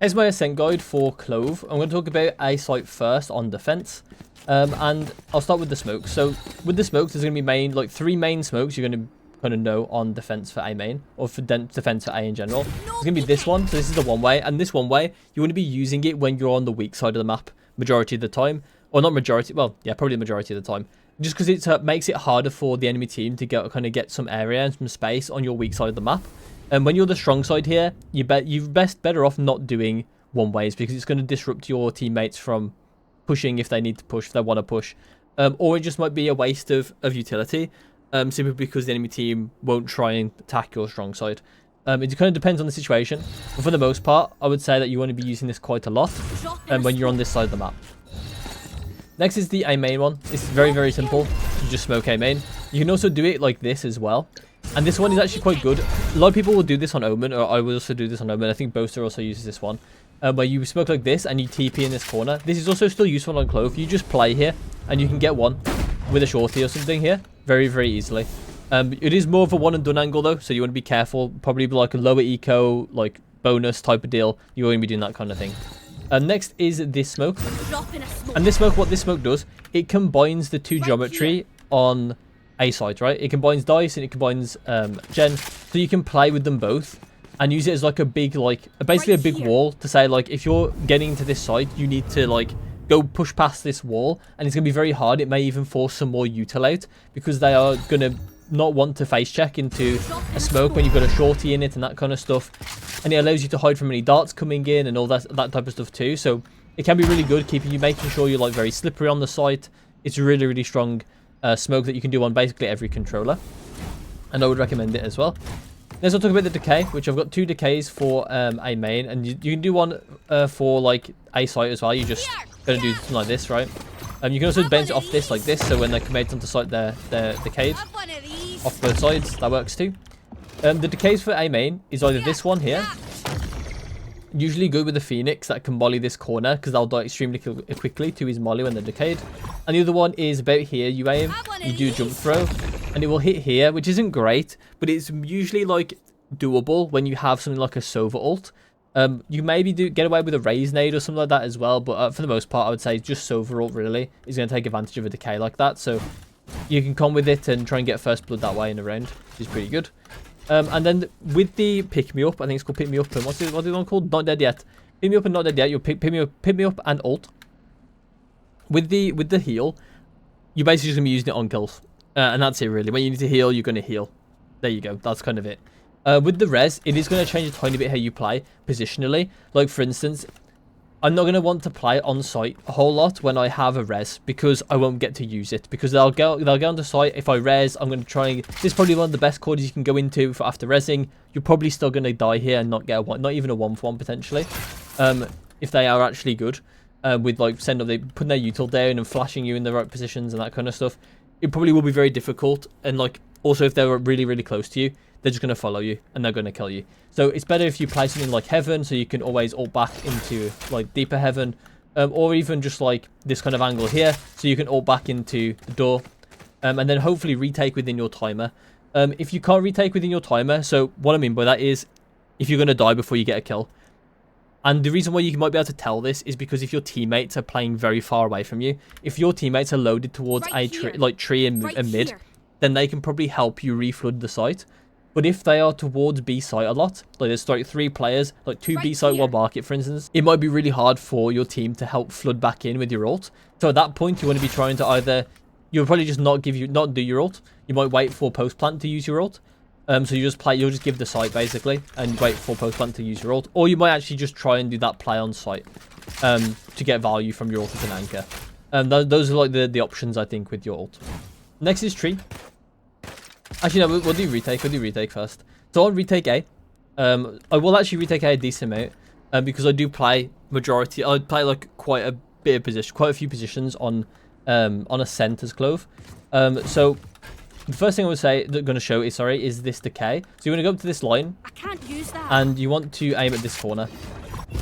Here's my Ascent guide for Clove. I'm going to talk about A site first on defense. And I'll start with the smoke. So with the smokes, there's going to be three main smokes you're going to kind of know on defense for A main, or for defense for A in general. It's going to be this one. So this is the one way, and this one way you want to be using it when you're on the weak side of the map majority of the time, or not majority. Well, yeah, probably the majority of the time. Just because it makes it harder for the enemy team to get some area and some space on your weak side of the map. And when you're the strong side here, you're better off not doing one ways, because it's going to disrupt your teammates from pushing if they need to push, if they want to push. Or it just might be a waste of utility, simply because the enemy team won't try and attack your strong side. It kind of depends on the situation, but for the most part, I would say that you want to be using this quite a lot when you're on this side of the map. Next is the A main one. It's very, very simple. You just smoke A main. You can also do it like this as well. And this one is actually quite good. A lot of people will do this on Omen, or I will also do this on Omen. I think Boaster also uses this one. Where you smoke like this and you TP in this corner. This is also still useful on Clove. You just play here and you can get one with a shorty or something here very, very easily. It is more of a one and done angle though, so you want to be careful. Probably like a lower eco, like bonus type of deal. You won't be doing that kind of thing. Next is this smoke. And this smoke, what this smoke does, it combines the two geometry on A side, right? It combines dice and it combines gen, so you can play with them both and use it as like a big, basically a big wall to say, like, if you're getting to this side, you need to like go push past this wall, and it's gonna be very hard. It may even force some more util out, because they are gonna not want to face check into a smoke when you've got a shorty in it and that kind of stuff. And it allows you to hide from any darts coming in and all that type of stuff too. So it can be really good, making sure you're like very slippery on the site. It's a really, really strong smoke that you can do on basically every controller, and I would recommend it as well. Next, I'll talk about the decay, which I've got two decays for A main, and you can do one for like A site as well. You just gotta do something like this, right? You can also bounce it off this like this, so when they come out onto site, they're decayed off both sides. That works too. The decays for A main is either this one here, usually good with the Phoenix that can molly this corner, because they'll die extremely quickly to his molly when they're decayed. And the other one is about here. You aim, you do a jump throw, and it will hit here, which isn't great, but it's usually like doable when you have something like a Sova ult. You maybe get away with a raise nade or something like that as well, but for the most part, I would say just Sova ult really is going to take advantage of a decay like that. So you can come with it and try and get first blood that way in a round, which is pretty good. And then with the pick me up, I think it's called pick me up, and what's the one called? Not dead yet. Pick me up and not dead yet. You'll pick me up and ult. With the heal, you're basically just gonna be using it on kills, and that's it really. When you need to heal, you're gonna heal. There you go. That's kind of it. With the res, it is gonna change a tiny bit how you play positionally. Like for instance, I'm not gonna want to play on site a whole lot when I have a res, because I won't get to use it, because they'll go onto site. If I res, I'm gonna try and this is probably one of the best corners you can go into for after resing. You're probably still gonna die here and not get a one, not even a 1-for-1 potentially. If they are actually good, with like putting their util down and flashing you in the right positions and that kind of stuff, it probably will be very difficult. And like also if they're really, really close to you, they're just going to follow you and they're going to kill you. So it's better if you play something like Heaven, so you can always ult back into like deeper Heaven, or even just like this kind of angle here, so you can ult back into the door, and then hopefully retake within your timer. If you can't retake within your timer, so what I mean by that is if you're going to die before you get a kill. And the reason why you might be able to tell this is because if your teammates are playing very far away from you, if your teammates are loaded towards a tree and mid, then they can probably help you reflood the site. But if they are towards B site a lot, like there's like 3 players, like 2 B site, 1 market for instance, it might be really hard for your team to help flood back in with your ult. So at that point, you want to be trying to either, you'll probably just not do your ult. You might wait for post plant to use your ult. So you'll just give the site basically and wait for post plant to use your ult, or you might actually just try and do that play on site to get value from your ult as an anchor. Those are like the options I think with your ult. Next is tree. Actually, no, we'll do retake. We'll do retake first. So on retake A, I will actually retake A decent amount, because I do play majority. I play like quite a bit of position, quite a few positions on Ascent as Clove. So the first thing I would say that I'm going to show is this decay. So you want to go up to this line. I can't use that. And you want to aim at this corner.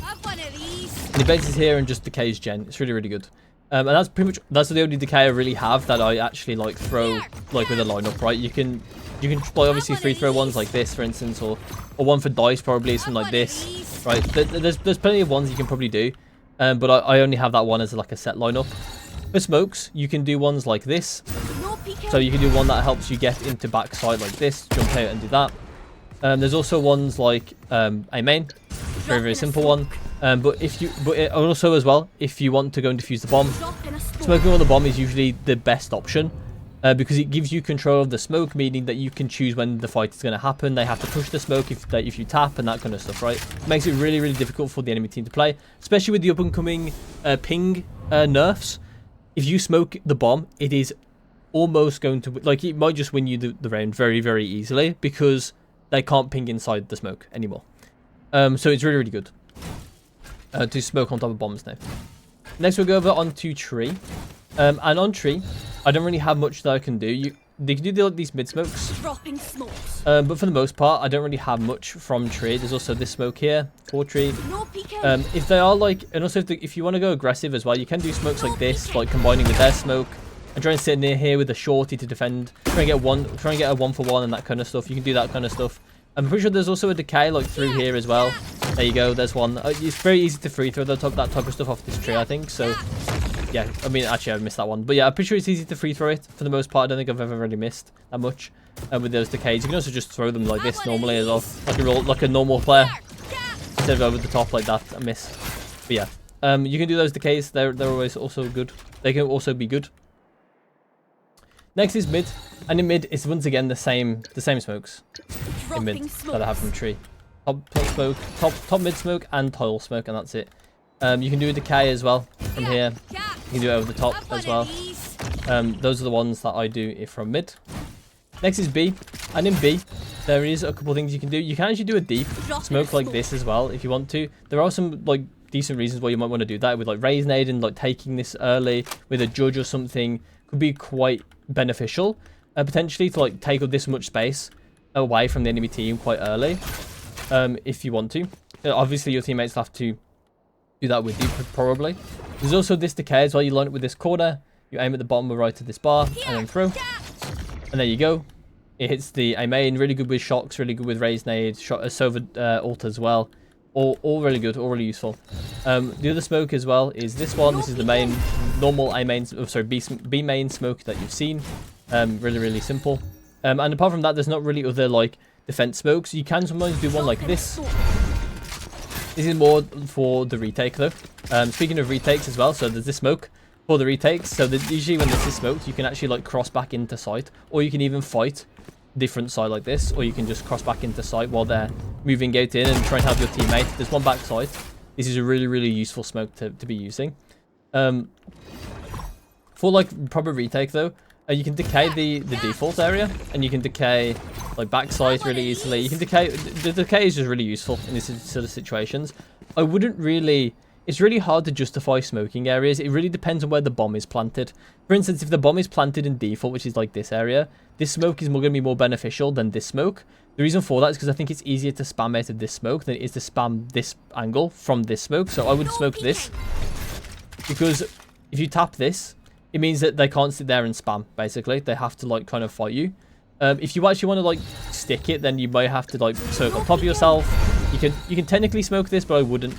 Have one of these. And he bases here and just decays gen. It's really, really good. And that's the only decay I really have that I actually like throw like with a lineup, right? You can You can obviously free throw ones like this, for instance, or one for dice, probably something like this, right? There's plenty of ones you can probably do, but I only have that one as like a set lineup. For smokes, you can do ones like this. So you can do one that helps you get into backside like this, jump out and do that. There's also ones like a main, very simple one. But also as well, if you want to go and defuse the bomb, smoking on the bomb is usually the best option. Because it gives you control of the smoke, meaning that you can choose when the fight is going to happen. They have to push the smoke if you tap and that kind of stuff, right? It makes it really, really difficult for the enemy team to play, especially with the up-and-coming ping nerfs. If you smoke the bomb, it is almost going to... Like, it might just win you the round very, very easily because they can't ping inside the smoke anymore. So it's really, really good to smoke on top of bombs now. Next, we'll go over onto tree. And on tree, I don't really have much that I can do. They can do these mid smokes. But for the most part, I don't really have much from tree. There's also this smoke here for tree. If they are like, and also if you want to go aggressive as well, you can do smokes like this, like combining with their smoke. And try and sit near here with a shorty to defend. Try and get a 1-for-1 and that kind of stuff. You can do that kind of stuff. I'm pretty sure there's also a decay like through here as well. There you go. There's one. It's very easy to free throw that type of stuff off this tree, I think. So yeah, I mean, actually, I missed that one. But yeah, I'm pretty sure it's easy to free throw it for the most part. I don't think I've ever really missed that much with those decays. You can also just throw them like this normally as well, like a normal player, instead of over the top like that. I miss. But yeah, you can do those decays. They're always also good. They can also be good. Next is mid, and in mid it's once again the same smokes in mid that I have from tree. Top smoke, top mid smoke, and tile smoke, and that's it. You can do a decay as well from here. You can do it over the top as well. Those are the ones that I do from mid. Next is B, and in B there is a couple things you can do. You can actually do a deep smoke like this as well if you want to. There are some like decent reasons why you might want to do that with like raise nade and like taking this early with a judge or something could be quite beneficial, potentially to like take up this much space away from the enemy team quite early, if you want to. Obviously your teammates have to do that with you probably. There's also this decay as well. You line it with this corner, you aim at the bottom or right of this bar and then throw, and there you go. It hits the A main. Really good with shocks, really good with raise nade, shot a Sova ult as well. All really good, all really useful. The other smoke as well is this one. This is the main normal A main, oh, sorry, B main smoke that you've seen. Really, really simple. And apart from that, there's not really other like defense smokes. You can sometimes do one like this. This is more for the retake though. Speaking of retakes as well, so there's this smoke for the retakes. So usually when this is smoked, you can actually like cross back into sight, or you can even fight different side like this, or you can just cross back into sight while they're moving out in and try and help your teammate. There's one back side. This is a really, really useful smoke to be using. For like proper retake though, you can decay the default area, and you can decay like backside really easily. You can decay, the decay is just really useful in these sort of situations. I wouldn't really, it's really hard to justify smoking areas. It really depends on where the bomb is planted. For instance, if the bomb is planted in default, which is like this area, this smoke is going to be more beneficial than this smoke. The reason for that is because I think it's easier to spam out of this smoke than it is to spam this angle from this smoke. So I would smoke this, because if you tap this, it means that they can't sit there and spam, basically. They have to like kind of fight you. If you actually want to like stick it, then you might have to like smoke on top of yourself. You can technically smoke this, but I wouldn't.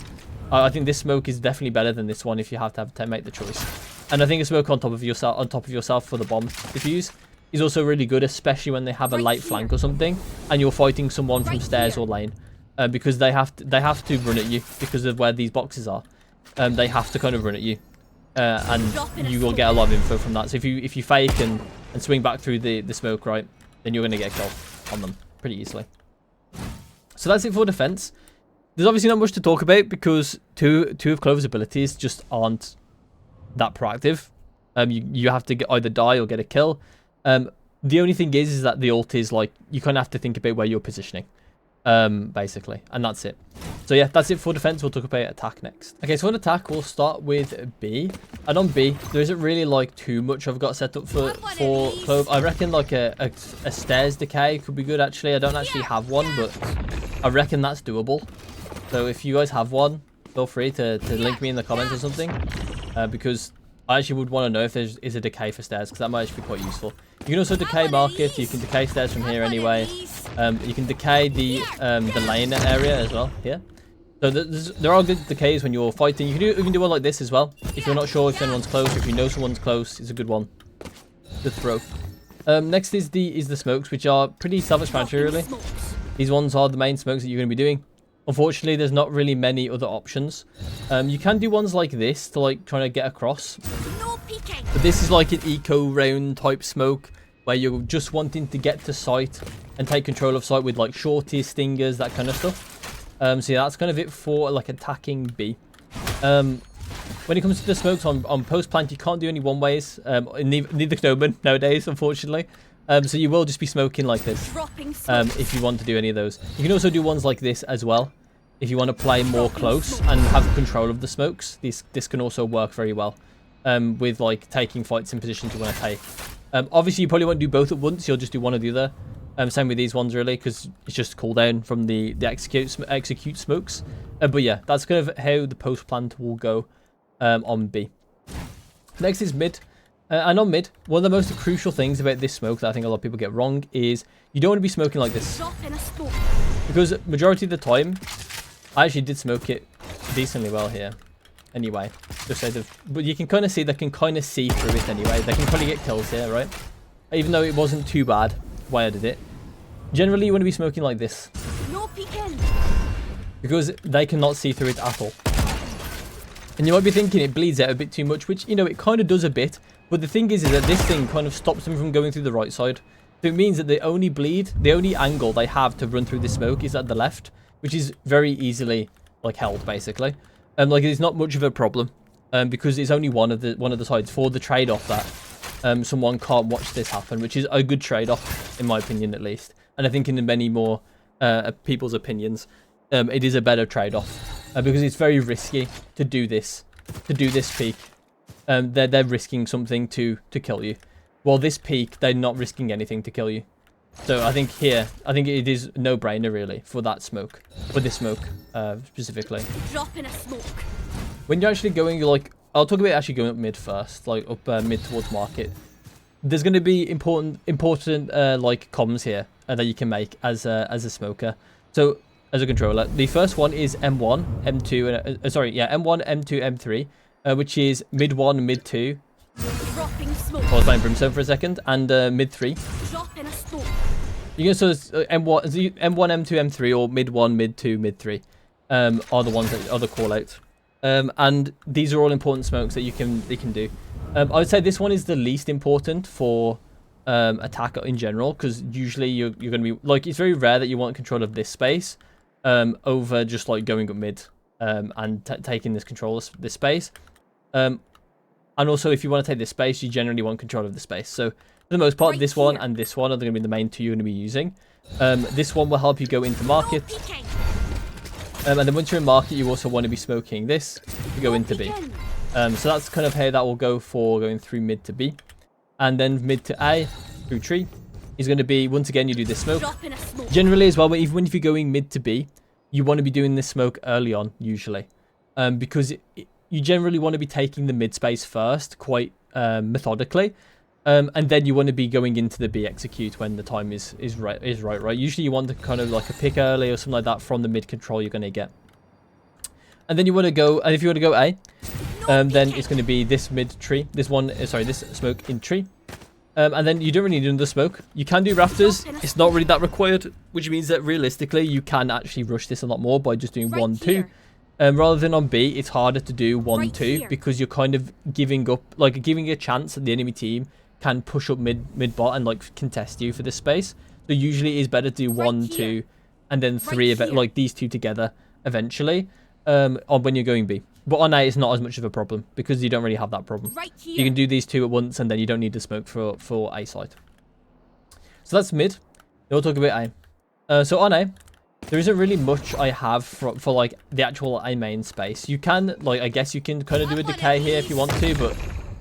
I think this smoke is definitely better than this one if you have to make the choice. And I think a smoke on top of yourself for the bomb defuse is also really good, especially when they have a light flank or something and you're fighting someone from stairs or lane, because they have to run at you because of where these boxes are. They have to kind of run at you, and you will get a lot of info from that. So if you fake and swing back through the smoke, right, then you're going to get a kill on them pretty easily. So that's it for defense. There's obviously not much to talk about because two of Clove's abilities just aren't that proactive. You have to either die or get a kill. The only thing is that the ult is like, you kind of have to think about where you're positioning, basically, and that's it. So yeah, that's it for defense. We'll talk about attack next. Okay, so on attack, we'll start with B, and on B, there isn't really like too much I've got set up for Clove. I reckon like a stairs decay could be good actually. I don't actually have one, but I reckon that's doable. So if you guys have one, feel free to link me in the comments or something, because I actually would want to know if there is a decay for stairs, because that might actually be quite useful. You can also decay market. You can decay stairs from here anyway. You can decay the lane area as well here. So there are good decays when you're fighting. You can do one like this as well. If you're not sure if anyone's close, if you know someone's close, it's a good one to throw. Next is the smokes, which are pretty self-explanatory really. These ones are the main smokes that you're going to be doing. Unfortunately, there's not really many other options. You can do ones like this to like trying to get across. But this is like an eco round type smoke where you're just wanting to get to site and take control of site with like shorties, stingers, that kind of stuff. So yeah, that's kind of it for like attacking B. When it comes to the smokes on post plant, you can't do any one ways. Neither Snowman nowadays, unfortunately. So you will just be smoking like this if you want to do any of those. You can also do ones like this as well if you want to play more close and have control of the smokes. This can also work very well with like taking fights in positions you want to take. Obviously, you probably won't do both at once. You'll just do one or the other. Same with these ones really, because it's just cooldown from the execute smokes. But yeah, that's kind of how the post plant will go on B. Next is mid. And on mid, one of the most crucial things about this smoke that I think a lot of people get wrong is you don't want to be smoking like this. Because majority of the time, I actually did smoke it decently well here. Anyway, just so but you can kind of see, they can kind of see through it anyway. They can probably get kills here, right? Even though it wasn't too bad why I did it. Generally, you want to be smoking like this. No peeking. Because they cannot see through it at all. And you might be thinking it bleeds out a bit too much, which, you know, it kind of does a bit. But the thing is that this thing kind of stops them from going through the right side. So it means that the only angle they have to run through the smoke is at the left, which is very easily, like, held, basically. Like, it's not much of a problem, because it's only one of the sides for the trade-off that someone can't watch this happen, which is a good trade-off, in my opinion, at least. And I think in many more people's opinions, it is a better trade-off, because it's very risky to do this peak. They're risking something to kill you, while this peak they're not risking anything to kill you. So I think it is no-brainer really for that smoke, for this smoke specifically. Drop in a smoke. When you're actually going, like, I'll talk about actually going up mid first, like up mid towards market. There's going to be important like comms here that you can make as a smoker. So as a controller, the first one is M1, M2, and M1, M2, M3, which is mid 1, mid 2. Dropping smoke. I was playing Brimstone for a second, and mid 3. Drop in a smoke. You can so M1, M2, M3, or mid 1, mid 2, mid 3 are the ones that are the call outs. And these are all important smokes that you can do. I would say this one is the least important for attack in general, because usually you're going to be like, it's very rare that you want control of this space over just like going up mid and taking this control of this space. And also, if you want to take this space, you generally want control of the space. So for the most part, this one and this one are going to be the main two you're going to be using. This one will help you go into market. And then once you're in market, you also want to be smoking this to go into B. So that's kind of how that will go for going through mid to B. And then mid to A through tree is going to be, once again, you do this smoke. Generally as well, even if you're going mid to B, you want to be doing this smoke early on, usually. Because you generally want to be taking the mid space first, quite methodically. And then you want to be going into the B execute when the time is right. Usually you want to kind of like a pick early or something like that from the mid control you're going to get. And then you want to go, and if you want to go A, then it's going to be this mid tree, this smoke in tree. And then you don't really need another smoke. You can do rafters. It's not really that required, which means that realistically you can actually rush this a lot more by just doing 1, 2. Rather than on B, it's harder to do 1, 2 because you're kind of giving up, like giving a chance that the enemy team can push up mid bot and like contest you for this space. So usually it is better to do 1, 2, and then 3 like these two together eventually. When you're going B. But on A, it's not as much of a problem because you don't really have that problem. You can do these two at once and then you don't need to smoke for A side. So that's mid. Then we'll talk about A. So on A, there isn't really much I have for like the actual A main space. You can, like, I guess you can kind of do a decay here if you want to, but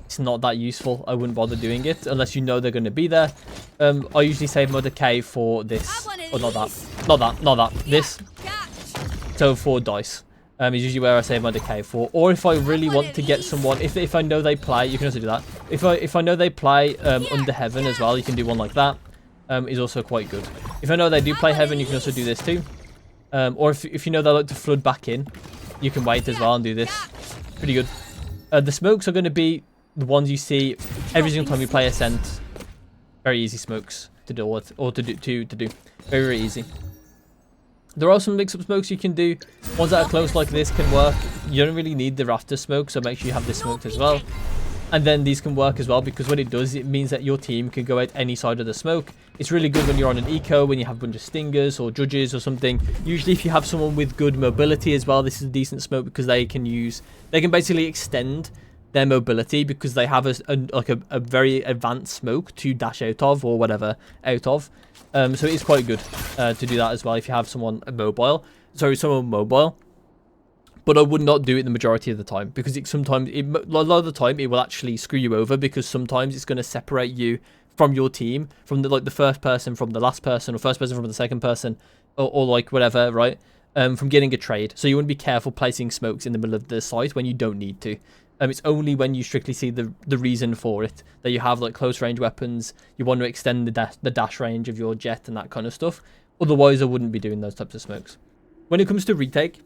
it's not that useful. I wouldn't bother doing it unless you know they're going to be there. I usually save my decay for this. Or not that. This. So for dice. Is usually where I save my decay for. Or if I really want to get someone, if I know they play, you can also do that. If I know they play under heaven as well, you can do one like that. Is also quite good. If I know they do play heaven, you can also do this too. Or if you know they like to flood back in, you can wait as well and do this. Pretty good. The smokes are going to be the ones you see every single time you play Ascent. Very easy smokes to do or to do. Very, very easy. There are some mix-up smokes you can do. Ones that are close like this can work. You don't really need the rafter smoke, so make sure you have this smoked as well. And then these can work as well, because what it does, it means that your team can go out any side of the smoke. It's really good when you're on an eco, when you have a bunch of stingers or judges or something. Usually if you have someone with good mobility as well, this is a decent smoke, because they can basically extend their mobility, because they have a very advanced smoke to dash out of or whatever out of. So it is quite good to do that as well if you have someone mobile. But I would not do it the majority of the time, because a lot of the time it will actually screw you over, because sometimes it's going to separate you from your team, from the first person from the last person, or first person from the second person, or like whatever, right? From getting a trade. So you want to be careful placing smokes in the middle of the site when you don't need to. It's only when you strictly see the reason for it, that you have like close range weapons, you want to extend the dash range of your jet and that kind of stuff. Otherwise I wouldn't be doing those types of smokes. When it comes to retake,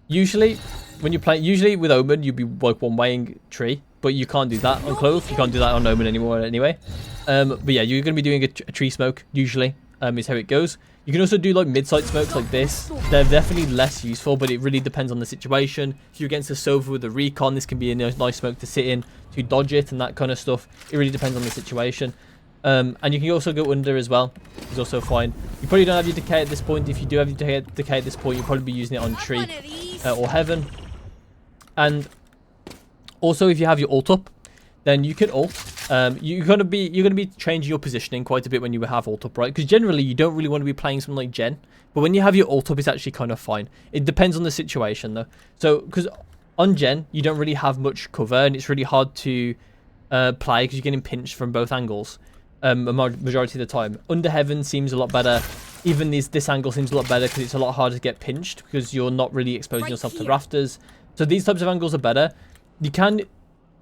usually with Omen you'd be like one-waying tree, but you can't do that on Clove. You can't do that on Omen anymore anyway. But yeah, you're going to be doing a tree smoke usually, is how it goes. You can also do like mid-site smokes like this. They're definitely less useful, but it really depends on the situation. If you're against a Sova with a recon, this can be a nice smoke to sit in, to dodge it and that kind of stuff. It really depends on the situation. And you can also go under as well. It's also fine. You probably don't have your decay at this point. If you do have your decay at this point, you'll probably be using it on tree or heaven. And also, if you have your ult up, then you can ult. You're gonna be changing your positioning quite a bit when you have ult up, right? Because generally you don't really want to be playing something like Gen, but when you have your ult up, it's actually kind of fine. It depends on the situation though. So because on Gen you don't really have much cover, and it's really hard to play because you're getting pinched from both angles. A majority of the time. Under heaven seems a lot better. Even this angle seems a lot better, because it's a lot harder to get pinched, because you're not really exposing yourself to rafters. So these types of angles are better. You can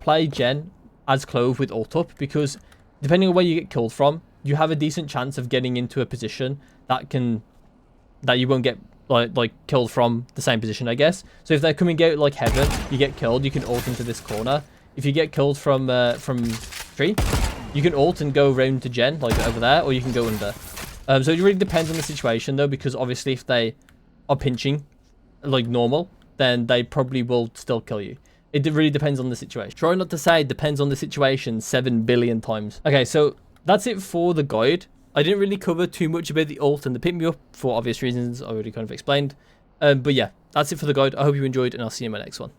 play Gen as Clove with ult up, because depending on where you get killed from, you have a decent chance of getting into a position that you won't get like killed from the same position, I guess. So if they're coming out like heaven, you get killed, you can ult into this corner. If you get killed from tree, you can ult and go round to Gen, like over there, or you can go under. So it really depends on the situation though, because obviously if they are pinching like normal, then they probably will still kill you. It really depends on the situation. Try not to say it depends on the situation 7 billion times. Okay, so that's it for the guide. I didn't really cover too much about the ult and the pick me up for obvious reasons I already kind of explained. But yeah, that's it for the guide. I hope you enjoyed, and I'll see you in my next one.